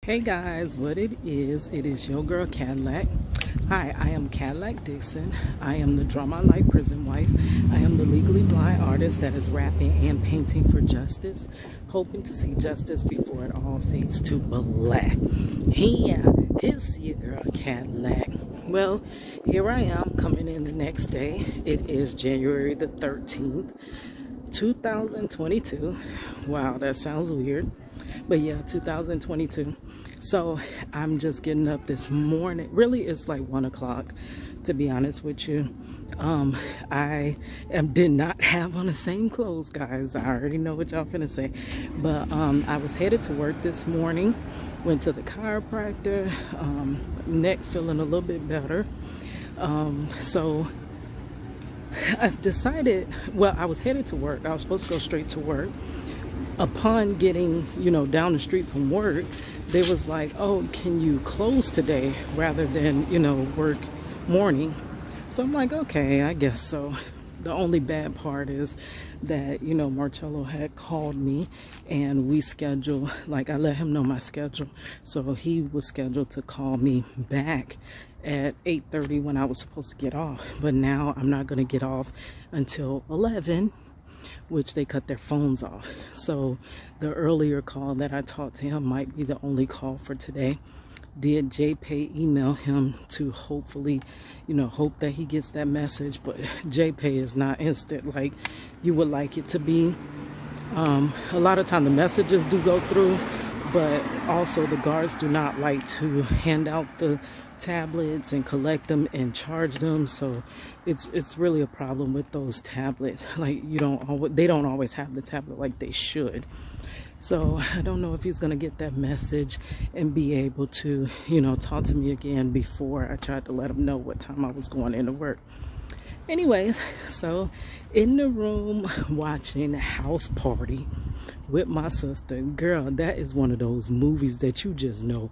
Hey guys, what it is your girl Kadlac. Hi, I am Kadlac Dixon. I am the Draw My Life prison wife. I am the legally blind artist that is rapping and painting for justice, hoping to see justice before it all fades to black. Here, it's your girl Kadlac. Well, here I am coming in the next day. It is January the 13th, 2022. Wow, that sounds weird. But yeah, 2022. So I'm just getting up this morning. Really, it's like 1 o'clock, to be honest with you. Did not have on the same clothes, guys. I already know what y'all finna say. But I was headed to work this morning. Went to the chiropractor. Neck feeling a little bit better. So I decided, well, I was headed to work. I was supposed to go straight to work. Upon getting, down the street from work, they was like, oh, can you close today rather than, work morning? So I'm like, okay, I guess so. The only bad part is that, Marcello had called me and we scheduled, like I let him know my schedule. So he was scheduled to call me back at 8:30 when I was supposed to get off. But now I'm not going to get off until 11. Which they cut their phones off. So the earlier call that I talked to him might be the only call for today. Did JPay email him to hopefully, hope that he gets that message, but JPay is not instant like you would like it to be. A lot of time the messages do go through, but also the guards do not like to hand out the tablets and collect them and charge them. So it's really a problem with those tablets. Like they don't always have the tablet like they should. So I don't know if he's gonna get that message and be able to talk to me again before I tried to let him know what time I was going into work. Anyways, so in the room watching House Party with my sister. Girl, that is one of those movies that you just know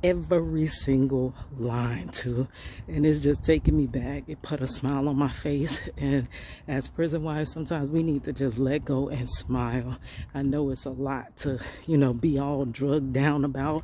every single line to, and it's just taking me back. It put a smile on my face, and as prison wives, sometimes we need to just let go and smile. I know it's a lot to be all dragged down about,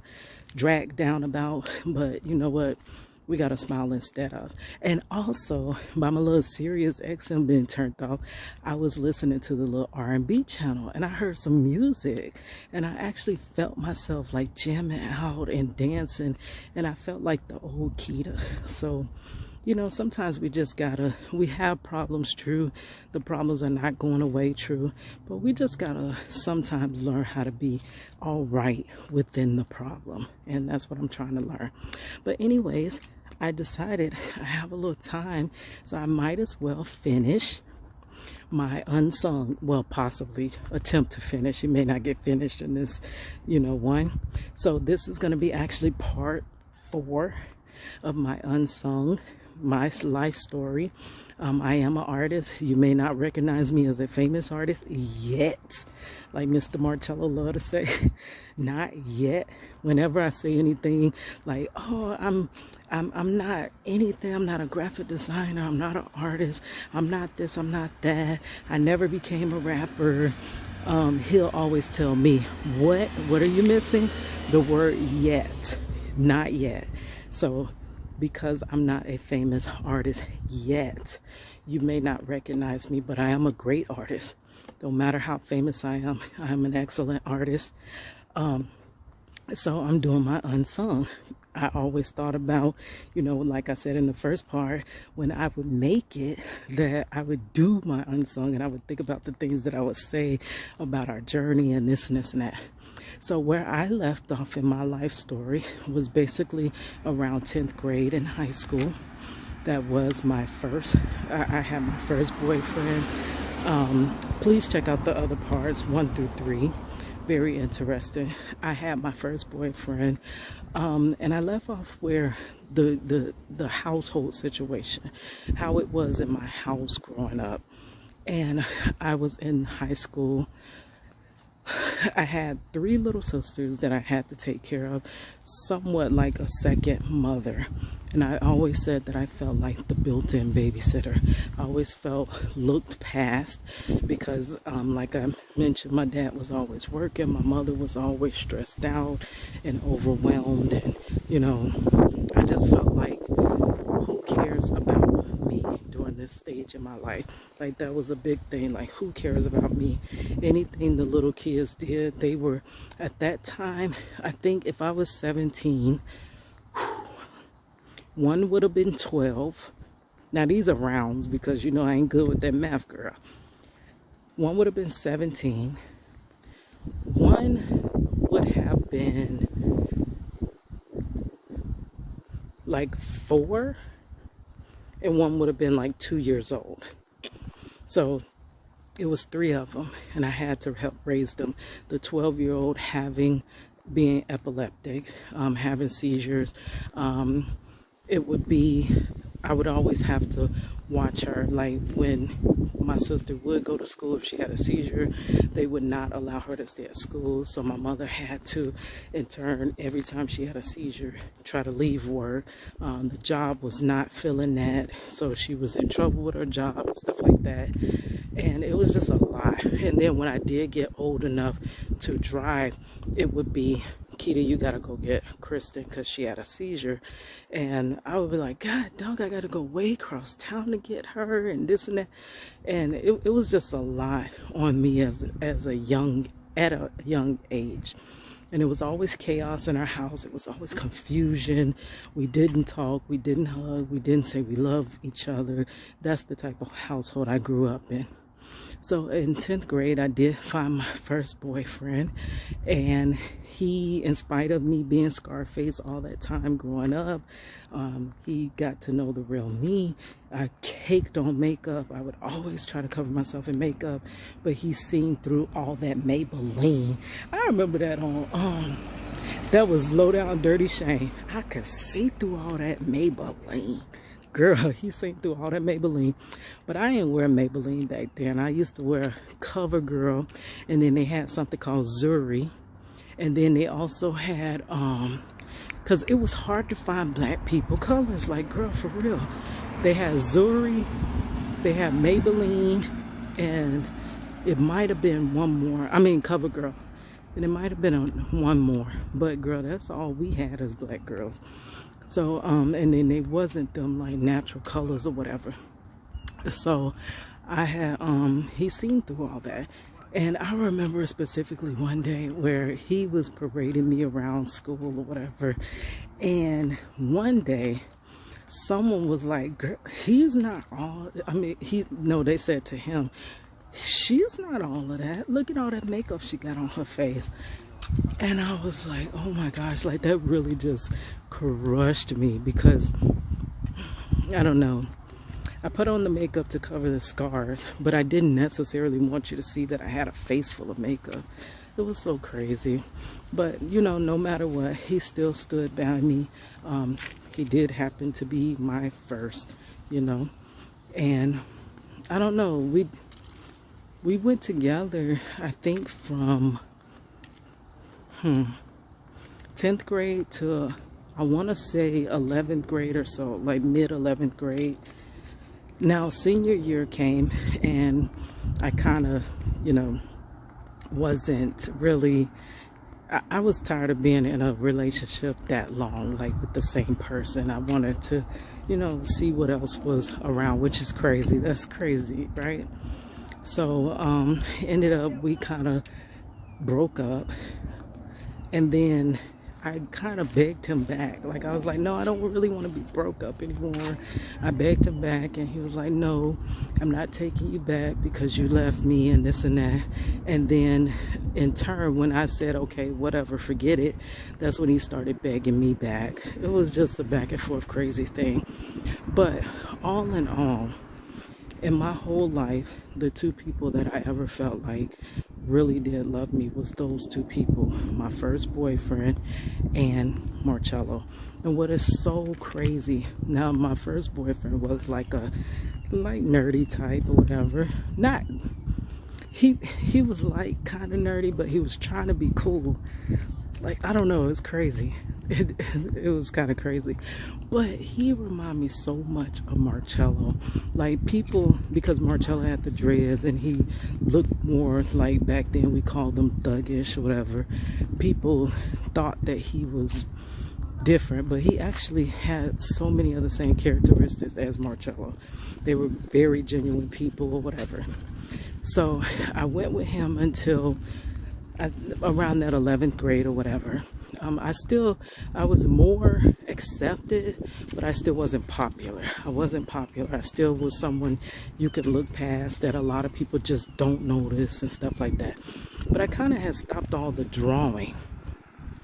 but you know what, we gotta smile instead of. And also, by my little Sirius XM being turned off, I was listening to the little R&B channel, and I heard some music, and I actually felt myself like jamming out and dancing, and I felt like the old Keita. So sometimes we have problems, true. The problems are not going away, true. But we just gotta sometimes learn how to be all right within the problem. And that's what I'm trying to learn. But anyways, I decided I have a little time, so I might as well finish my unsung, well, possibly attempt to finish. It may not get finished in this, one. So this is going to be actually part 4 of my unsung, my life story. I am an artist. You may not recognize me as a famous artist yet, like Mr. Marcello love to say. Not yet. Whenever I say anything like, oh, I'm not anything, I'm not a graphic designer, I'm not an artist, I'm not this, I'm not that, I never became a rapper, he'll always tell me, what are you missing? The word yet. Not yet. So because I'm not a famous artist yet, you may not recognize me, but I am a great artist. Don't matter how famous I am an excellent artist. So I'm doing my unsung. I always thought about, like I said in the first part, when I would make it, that I would do my unsung, and I would think about the things that I would say about our journey and this and this and that. So where I left off in my life story was basically around 10th grade in high school. That was my first, I had my first boyfriend. Please check out the other parts, 1 through 3. Very interesting. I had my first boyfriend, and I left off where the household situation, how it was in my house growing up. And I was in high school. I had 3 little sisters that I had to take care of, somewhat like a second mother. And I always said that I felt like the built-in babysitter. I always felt looked past because, like I mentioned, my dad was always working. My mother was always stressed out and overwhelmed. And, you know, I just felt like, who cares about me during this stage in my life? Like, that was a big thing. Like, who cares about me? Anything the little kids did, they were, at that time, I think if I was 17, one would have been 12. Now, these are rounds because, you know, I ain't good with that math, girl. One would have been 17. One would have been like 4. And one would have been like 2 years old. So it was 3 of them, and I had to help raise them. The 12-year-old being epileptic, having seizures. It would be, I would always have to watch her. Like, when my sister would go to school, if she had a seizure, they would not allow her to stay at school. So my mother had to, in turn, every time she had a seizure, try to leave work. The job was not filling that, so she was in trouble with her job and stuff like that. And it was just a lot. And then when I did get old enough to drive, it would be, Keita, you gotta go get Kristen because she had a seizure. And I would be like, God dog, I gotta go way across town to get her and this and that. And it was just a lot on me at a young age. And it was always chaos in our house. It was always confusion. We didn't talk, we didn't hug, we didn't say we love each other. That's the type of household I grew up in. So in 10th grade, I did find my first boyfriend, and he, in spite of me being Scarface all that time growing up, he got to know the real me. I caked on makeup. I would always try to cover myself in makeup, but he seen through all that Maybelline. I remember that on, that was Low Down Dirty Shame. I could see through all that Maybelline. Girl, he seen through all that Maybelline. But I didn't wear Maybelline back then. I used to wear CoverGirl, and then they had something called Zuri. And then they also had, because it was hard to find black people colors. Like, girl, for real. They had Zuri, they had Maybelline, and it might have been one more. I mean, CoverGirl. And it might have been one more. But, girl, that's all we had as black girls. So, and then it wasn't them like natural colors or whatever. So I had, he seen through all that. And I remember specifically one day where he was parading me around school or whatever. And one day someone was like, girl, he's not all, I mean, they said to him, she's not all of that. Look at all that makeup she got on her face. And I was like, oh my gosh, like that really just crushed me because, I don't know, I put on the makeup to cover the scars, but I didn't necessarily want you to see that I had a face full of makeup. It was so crazy. But, you know, no matter what, he still stood by me. He did happen to be my first, you know, and I don't know, we went together, I think from 10th grade to, I want to say 11th grade or so, like mid 11th grade. Now senior year came and I kind of, you know, wasn't really, I was tired of being in a relationship that long, like with the same person. I wanted to, you know, see what else was around, which is crazy. That's crazy, right? So ended up, we kind of broke up. And then I kind of begged him back. Like, I was like, no, I don't really want to be broke up anymore. I begged him back, and he was like, no, I'm not taking you back because you left me and this and that. And then in turn, when I said, okay, whatever, forget it, that's when he started begging me back. It was just a back and forth crazy thing. But all in all, in my whole life, the 2 people that I ever felt like really did love me was those 2 people, my first boyfriend and Marcello. And what is so crazy, now my first boyfriend was like a nerdy type or whatever. he was like kind of nerdy, but he was trying to be cool. Like, I don't know, it's crazy. It was kind of crazy, but he reminded me so much of Marcello. Like, people, because Marcello had the dreads and he looked more like, back then we called them thuggish or whatever, people thought that he was different, but he actually had so many of the same characteristics as Marcello. They were very genuine people or whatever. So I went with him until around that 11th grade or whatever. I was more accepted, but I still wasn't popular. I still was someone you could look past, that a lot of people just don't notice and stuff like that. But I kind of had stopped all the drawing.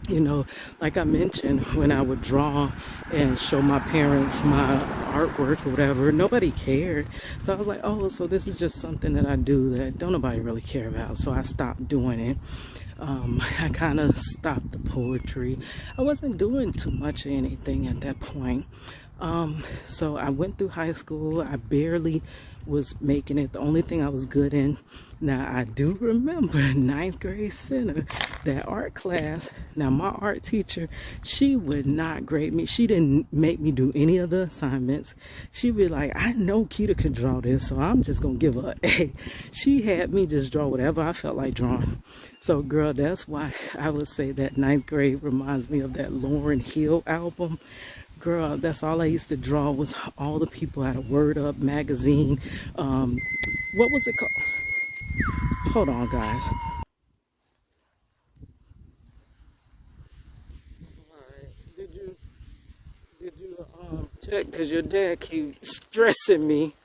You know, like I mentioned, when I would draw and show my parents my artwork or whatever, nobody cared. So I was like, oh, so this is just something that I do that don't nobody really care about. So I stopped doing it. I kind of stopped the poetry. I wasn't doing too much of anything at that point. So I went through high school. I barely was making it. The only thing I was good in, now I do remember 9th grade center, that art class. Now my art teacher, she would not grade me. She didn't make me do any of the assignments. She'd be like, I know Keita could draw this, so I'm just gonna give her an A. She had me just draw whatever I felt like drawing. So girl, that's why I would say that 9th grade reminds me of that Lauryn Hill album. Girl, that's all I used to draw, was all the people at a Word Up magazine. What was it called? Hold on, guys. Alright, did you check? Because your dad keeps stressing me.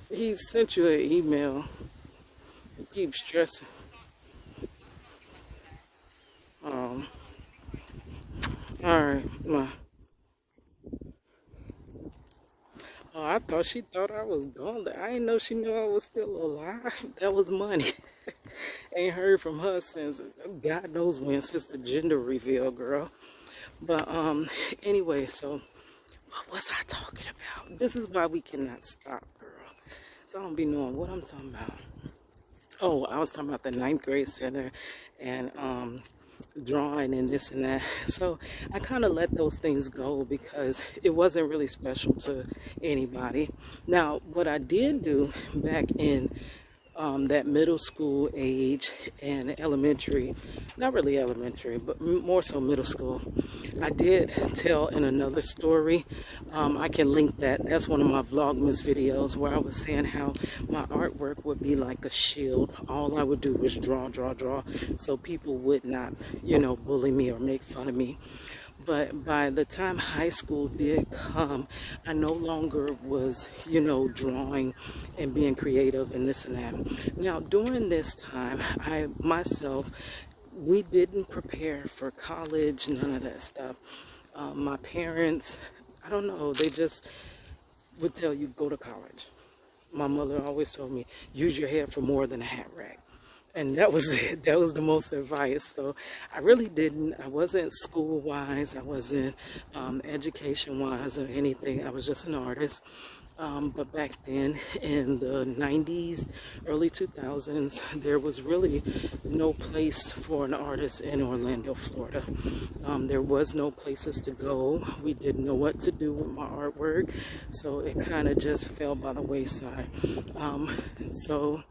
He sent you an email. He keeps stressing. Alright, ma. Oh, I thought she thought I was gone. I didn't know she knew I was still alive. That was money. Ain't heard from her since God knows when, since the gender reveal, girl. But anyway, so what was I talking about? This is why we cannot stop, girl. So I don't be knowing what I'm talking about. Oh, I was talking about the 9th grade center and drawing and this and that. So I kind of let those things go because it wasn't really special to anybody. Now, what I did do back in that middle school age and elementary, not really elementary, but more so middle school, I did tell in another story, I can link that. That's one of my Vlogmas videos where I was saying how my artwork would be like a shield. All I would do was draw, so people would not, you know, bully me or make fun of me. But by the time high school did come, I no longer was, you know, drawing and being creative and this and that. Now, during this time, we didn't prepare for college, none of that stuff. My parents, I don't know, they just would tell you, go to college. My mother always told me, use your head for more than a hat rack. And that was it. That was the most advice. So I really didn't. I wasn't school-wise. I wasn't education-wise or anything. I was just an artist. But back then, in the 90s, early 2000s, there was really no place for an artist in Orlando, Florida. There was no places to go. We didn't know what to do with my artwork. So it kind of just fell by the wayside. So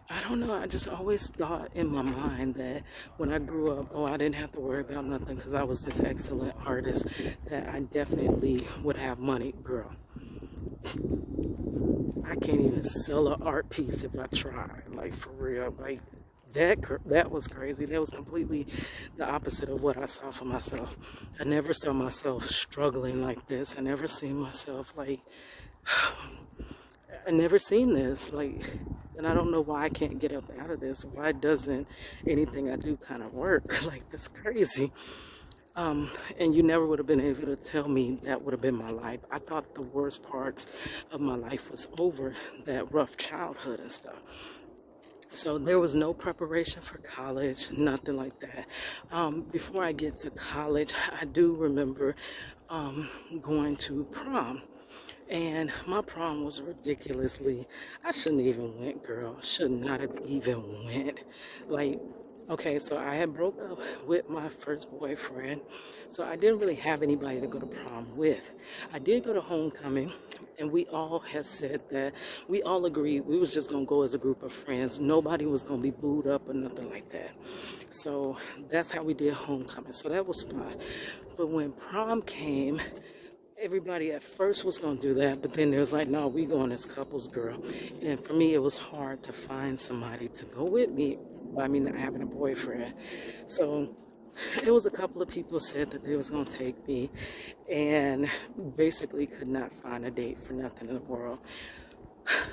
I don't know, I just always thought in my mind that when I grew up, oh, I didn't have to worry about nothing because I was this excellent artist, that I definitely would have money. Girl, I can't even sell an art piece if I try, like, for real. Like, that was crazy. That was completely the opposite of what I saw for myself. I never saw myself struggling like this. I never seen myself like, I never seen this, like, and I don't know why I can't get up out of this. Why doesn't anything I do kind of work? Like, that's crazy. And you never would have been able to tell me that would have been my life. I thought the worst parts of my life was over, that rough childhood and stuff. So there was no preparation for college, nothing like that. Before I get to college, I do remember going to prom. And my prom was ridiculously, I shouldn't even went, girl. Should not have even went. Like, okay, so I had broke up with my first boyfriend. So I didn't really have anybody to go to prom with. I did go to homecoming, and we all had said that we all agreed we was just gonna go as a group of friends. Nobody was gonna be booed up or nothing like that. So that's how we did homecoming. So that was fine. But when prom came, everybody at first was going to do that, but then there was like, no, we going as couples, girl. And for me, it was hard to find somebody to go with me by me not having a boyfriend. So it was a couple of people said that they was going to take me, and basically could not find a date for nothing in the world.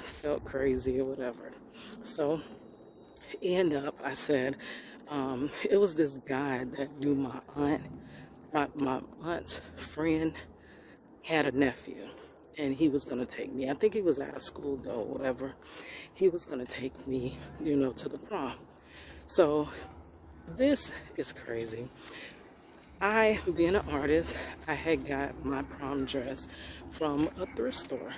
Felt crazy or whatever. So end up, I said, it was this guy that knew my aunt's friend had a nephew, and he was going to take me. I think he was out of school though, whatever. He was going to take me, you know, to the prom. So this is crazy. I, being an artist, I had got my prom dress from a thrift store,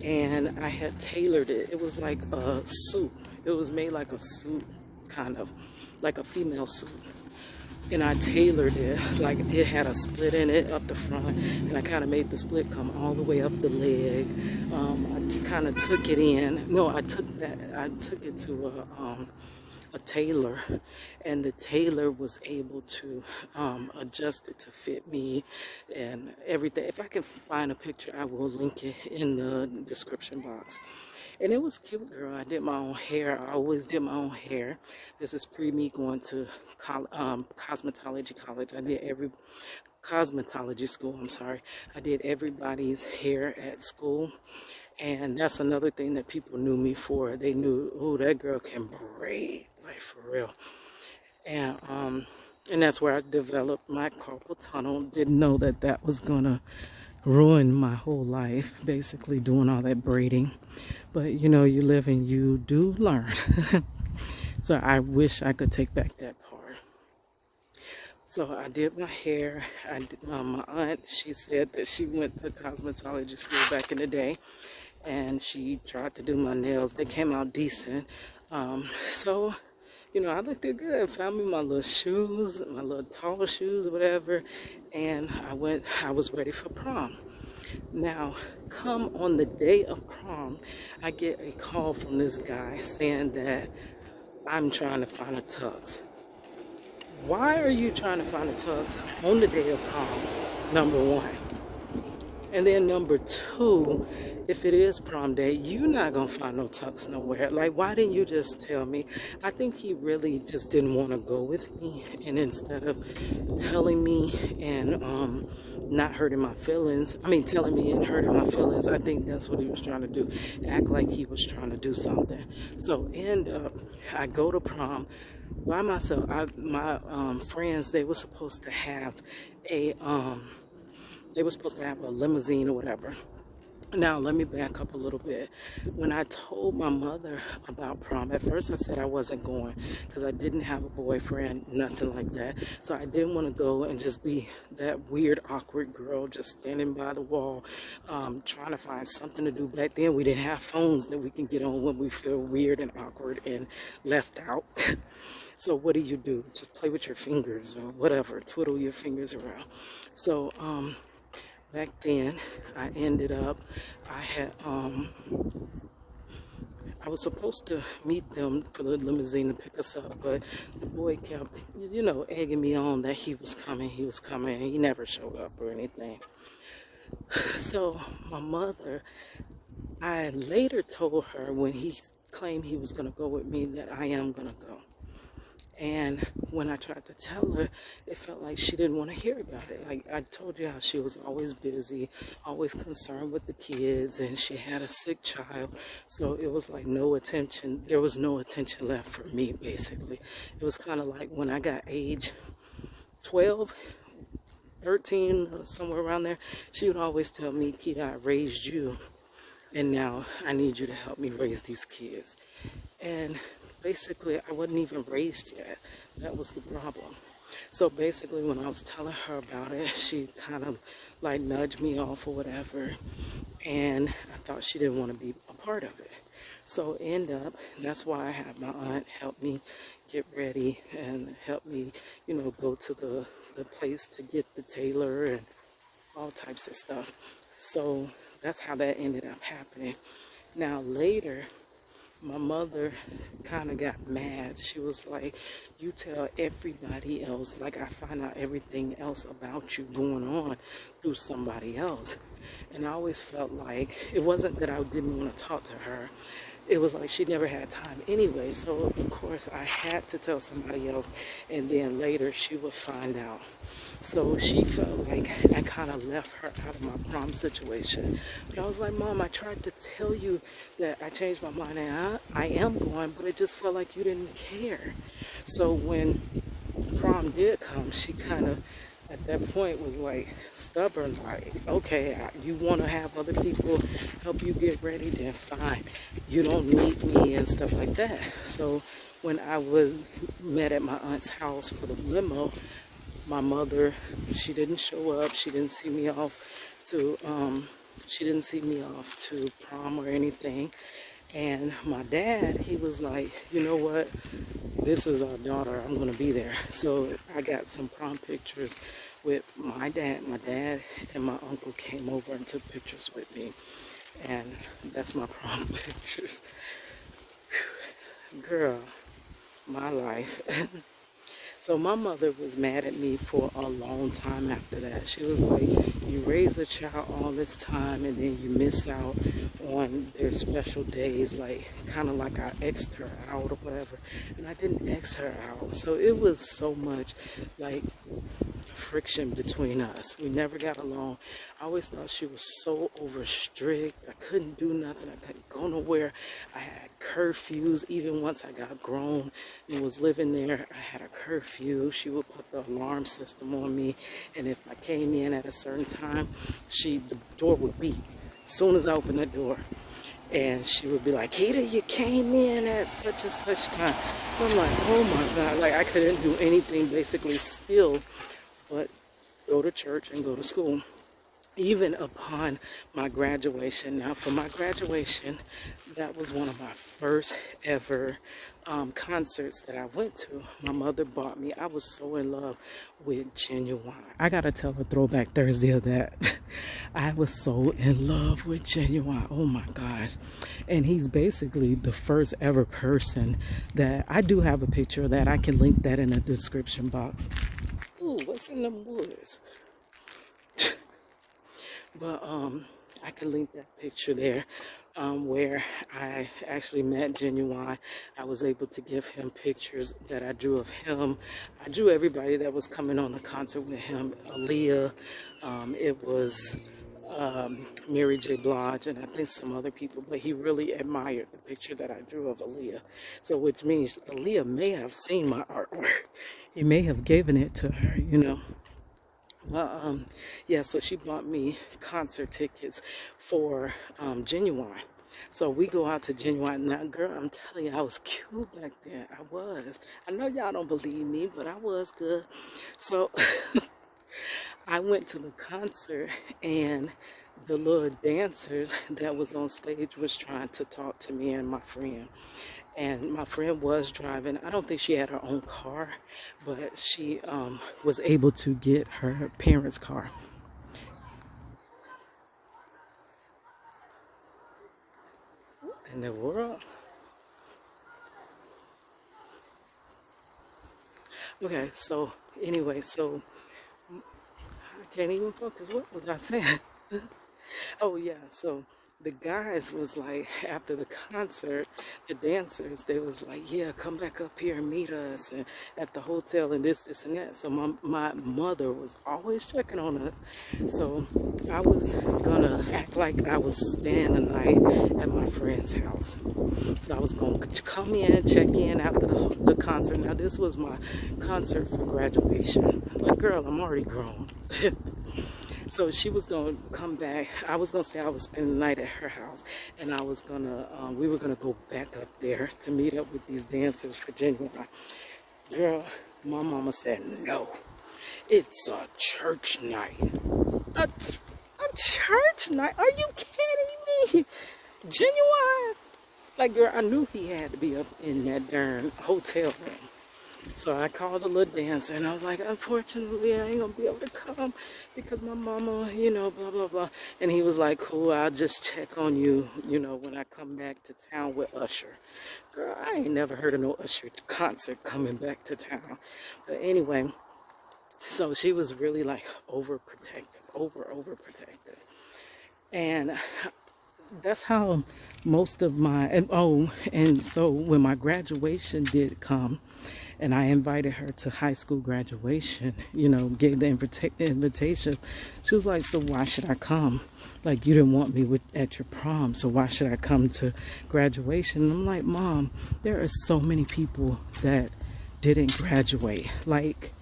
and I had tailored it. It was like a suit. It was made like a suit, kind of like a female suit. And I tailored it, like it had a split in it up the front, and I kind of made the split come all the way up the leg. I kind of took it in. No, I took it to a tailor, and the tailor was able to adjust it to fit me and everything. If I can find a picture, I will link it in the description box. And it was cute, girl. I did my own hair. I always did my own hair. This is pre me going to cosmetology college. I did cosmetology school, I'm sorry. I did everybody's hair at school. And that's another thing that people knew me for. They knew, oh, that girl can braid, like for real. And that's where I developed my carpal tunnel. Didn't know that that was gonna ruin my whole life, basically doing all that braiding. But you know, you live and you do learn. So I wish I could take back that part. So I did my hair. My aunt, she said that she went to cosmetology school back in the day, and she tried to do my nails. They came out decent. So you know, I looked good. Found me my little shoes, my little tall shoes, whatever, and I was ready for prom. Now, come on the day of prom, I get a call from this guy saying that I'm trying to find a tux. Why are you trying to find a tux on the day of prom? Number one. And then number two, if it is prom day, you're not going to find no tux nowhere. Like, why didn't you just tell me? I think he really just didn't want to go with me. And instead of telling me and not hurting my feelings, telling me and hurting my feelings, I think that's what he was trying to do. Act like he was trying to do something. So end up, I go to prom by myself. My friends, they were supposed to have a limousine or whatever. Now, let me back up a little bit. When I told my mother about prom, at first I said I wasn't going because I didn't have a boyfriend, nothing like that. So I didn't want to go and just be that weird, awkward girl just standing by the wall, trying to find something to do. Back then, we didn't have phones that we can get on when we feel weird and awkward and left out. So what do? Just play with your fingers or whatever, twiddle your fingers around. So, back then, I ended up, I was supposed to meet them for the limousine to pick us up, but the boy kept, you know, egging me on that he was coming, and he never showed up or anything. So my mother, I later told her when he claimed he was going to go with me that I am going to go. And when I tried to tell her, it felt like she didn't want to hear about it. Like I told you how she was always busy, always concerned with the kids, and she had a sick child. So it was like no attention. There was no attention left for me, basically. It was kind of like when I got age 12, 13, or somewhere around there, she would always tell me, Keita, I raised you, and now I need you to help me raise these kids. And basically, I wasn't even raised yet. That was the problem. So basically, when I was telling her about it, she kind of like nudged me off or whatever. and I thought she didn't want to be a part of it. So that's why I had my aunt help me get ready and help me, go to the place to get the tailor and all types of stuff. So that's how that ended up happening. Now later, my mother kind of got mad. She was like, you tell everybody else, like I find out everything else about you going on through somebody else. And I always felt like it wasn't that I didn't want to talk to her. It was like she never had time anyway. So of course I had to tell somebody else, and then later she would find out. So she felt like I kind of left her out of my prom situation. But I was like, Mom, I tried to tell you that I changed my mind and I am going, but it just felt like you didn't care. So when prom did come, she kind of, at that point, was like stubborn, like, okay, you want to have other people help you get ready, then fine. You don't need me and stuff like that. So when I was met at my aunt's house for the limo, my mother, she didn't show up. She didn't see me off to prom or anything. And my dad, he was like, you know what? This is our daughter. I'm going to be there. So I got some prom pictures with my dad. My dad and my uncle came over and took pictures with me. And that's my prom pictures. Girl, my life. So my mother was mad at me for a long time after that. She was like, you raise a child all this time and then you miss out on their special days, like kind of like I X'd her out or whatever. And I didn't X her out. So it was so much like friction between us. We never got along. I always thought she was so over strict. I couldn't do nothing. I couldn't go nowhere. I had curfews. Even once I got grown and was living there, I had a curfew. She would put the alarm system on me, and if I came in at a certain time, the door would beep as soon as I opened the door. And she would be like, Keita, you came in at such and such time. I'm like, oh my God. Like I couldn't do anything basically still but go to church and go to school. Even upon my graduation. Now for my graduation, that was one of my first ever concerts that I went to. My mother bought me. I was so in love with Ginuwine. I gotta tell a throwback Thursday of that. I was so in love with Ginuwine. Oh my gosh. And he's basically the first ever person that I do have a picture of that. I can link that in the description box. Ooh, what's in the woods? But I can link that picture there where I actually met Ginuwine. I was able to give him pictures that I drew of him. I drew everybody that was coming on the concert with him. Aaliyah, it was Mary J. Blige, and I think some other people, but he really admired the picture that I drew of Aaliyah. So which means Aaliyah may have seen my artwork. He may have given it to her, you know. Yeah, so she bought me concert tickets for Ginuwine. So we go out to Ginuwine. Now, girl, I'm telling you, I was cute back then. I was. I know y'all don't believe me, but I was good. So I went to the concert, and the little dancers that was on stage was trying to talk to me and my friend. And my friend was driving. I don't think she had her own car, but she was able to get her parents' car. In the world. Okay, so anyway, so I can't even focus. What was I saying? Oh yeah, so the guys was like, after the concert, the dancers, they was like, yeah, come back up here and meet us and at the hotel and this and that. So my mother was always checking on us. So I was gonna act like I was staying the night at my friend's house. So I was gonna come in, check in after the concert. Now this was my concert for graduation. Like, girl, I'm already grown. So she was going to come back. I was going to say I was spending the night at her house. And I was going to, we were going to go back up there to meet up with these dancers for Ginuwine. Girl, my mama said, no, it's a church night. A church night? Are you kidding me, Ginuwine. Like, girl, I knew he had to be up in that darn hotel room. So I called a little dancer and I was like, unfortunately, I ain't gonna be able to come because my mama, you know, blah, blah, blah. And he was like, cool, I'll just check on you, you know, when I come back to town with Usher. Girl, I ain't never heard of no Usher concert coming back to town. But anyway, so she was really like overprotective, overprotective. And that's how most of my, and so when my graduation did come, and I invited her to high school graduation, you know, gave the invitation. She was like, so why should I come? Like, you didn't want me at your prom, so why should I come to graduation? And I'm like, Mom, there are so many people that didn't graduate. Like,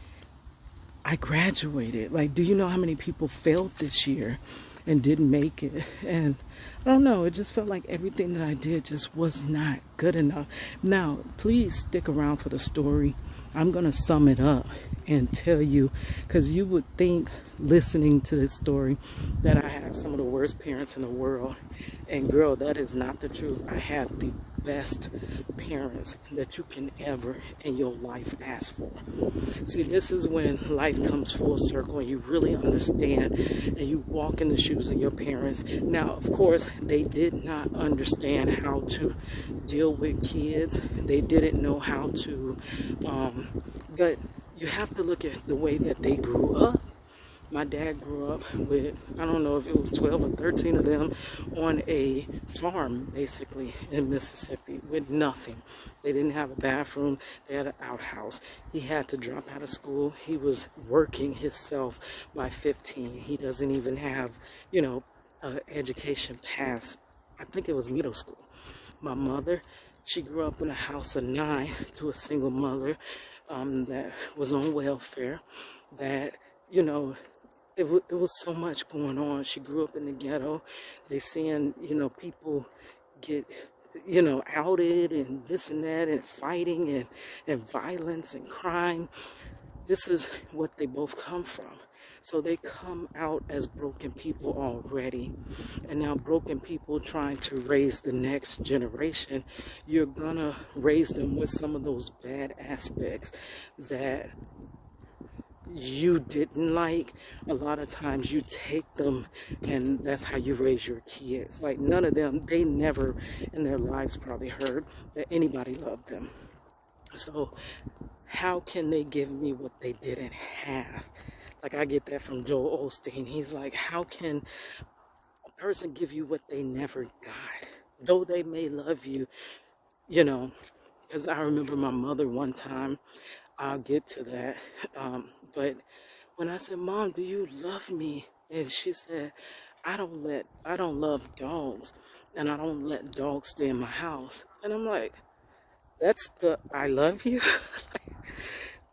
I graduated. Like, do you know how many people failed this year and didn't make it? And I don't know, it just felt like everything that I did just was not good enough. Now, please stick around for the story. I'm going to sum it up and tell you, because you would think, listening to this story, that I had some of the worst parents in the world. And girl, that is not the truth. I had the best parents that you can ever in your life ask for. See, this is when life comes full circle and you really understand and you walk in the shoes of your parents. Now, of course, they did not understand how to deal with kids. They didn't know how to, but you have to look at the way that they grew up. My dad grew up with, I don't know if it was 12 or 13 of them on a farm, basically, in Mississippi with nothing. They didn't have a bathroom. They had an outhouse. He had to drop out of school. He was working himself by 15. He doesn't even have, you know, education past, I think it was middle school. My mother, she grew up in a house of 9 to a single mother that was on welfare, that, you know, it was so much going on. She grew up in the ghetto. They seeing, you know, people get, you know, outed and this and that and fighting and violence and crime. This is what they both come from. So they come out as broken people already. And now broken people trying to raise the next generation, you're gonna raise them with some of those bad aspects that you didn't like. A lot of times you take them and that's how you raise your kids. Like, none of them, they never in their lives probably heard that anybody loved them. So how can they give me what they didn't have? Like, I get that from Joel Osteen. He's like, how can a person give you what they never got? Though they may love you, you know, because I remember my mother one time, I'll get to that. But when I said, Mom, do you love me? And she said, I don't love dogs, and I don't let dogs stay in my house. And I'm like, that's the I love you?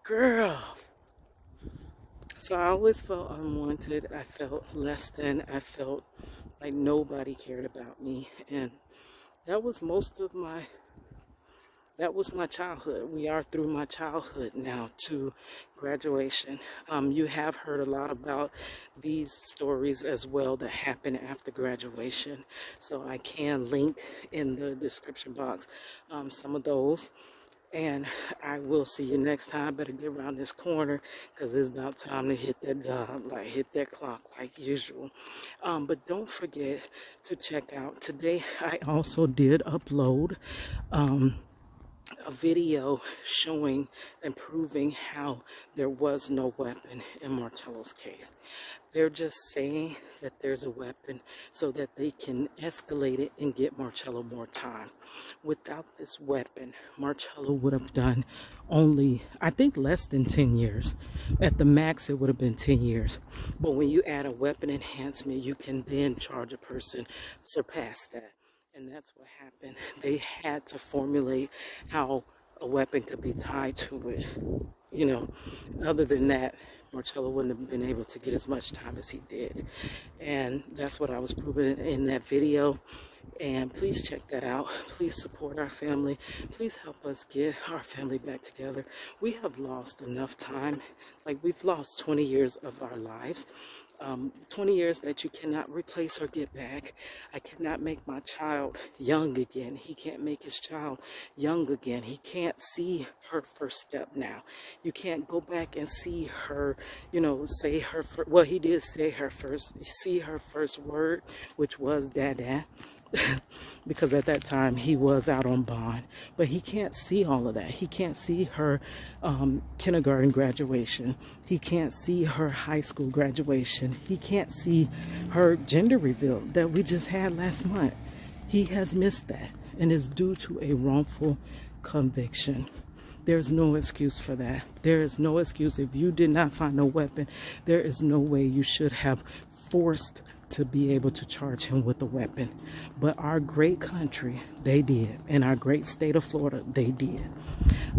Girl. So I always felt unwanted. I felt less than. I felt like nobody cared about me. And that was most of my, that was my childhood. We are through my childhood now to graduation. You have heard a lot about these stories as well that happen after graduation. So I can link in the description box some of those. And I will see you next time. I better get around this corner because it's about time to hit that job, like hit that clock like usual. But don't forget to check out. Today I also did upload a video showing and proving how there was no weapon in Marcello's case. They're just saying that there's a weapon so that they can escalate it and get Marcello more time. Without this weapon, Marcello would have done only, I think, less than 10 years. At the max, it would have been 10 years. But when you add a weapon enhancement, you can then charge a person surpass that. And that's what happened. They had to formulate how a weapon could be tied to it. You know, other than that, Marcello wouldn't have been able to get as much time as he did. And that's what I was proving in that video. And please check that out. Please support our family. Please help us get our family back together. We have lost enough time. Like, we've lost 20 years of our lives. 20 years that you cannot replace or get back. I cannot make my child young again. He can't make his child young again. He can't see her first step now. You can't go back and see her, you know, say her first, well, he did say her first, see her first word, which was dada. Because at that time he was out on bond, but he can't see all of that. He can't see her kindergarten graduation. He can't see her high school graduation. He can't see her gender reveal that we just had last month. He has missed that, and it's due to a wrongful conviction. There's no excuse for that. There is no excuse. If you did not find a weapon, there is no way you should have forced to be able to charge him with a weapon. But our great country, they did. And our great state of Florida, they did.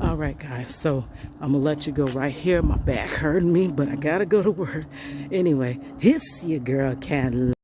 All right, guys. So I'm going to let you go right here. My back hurting me, but I got to go to work. Anyway, it's your girl, Kadlac.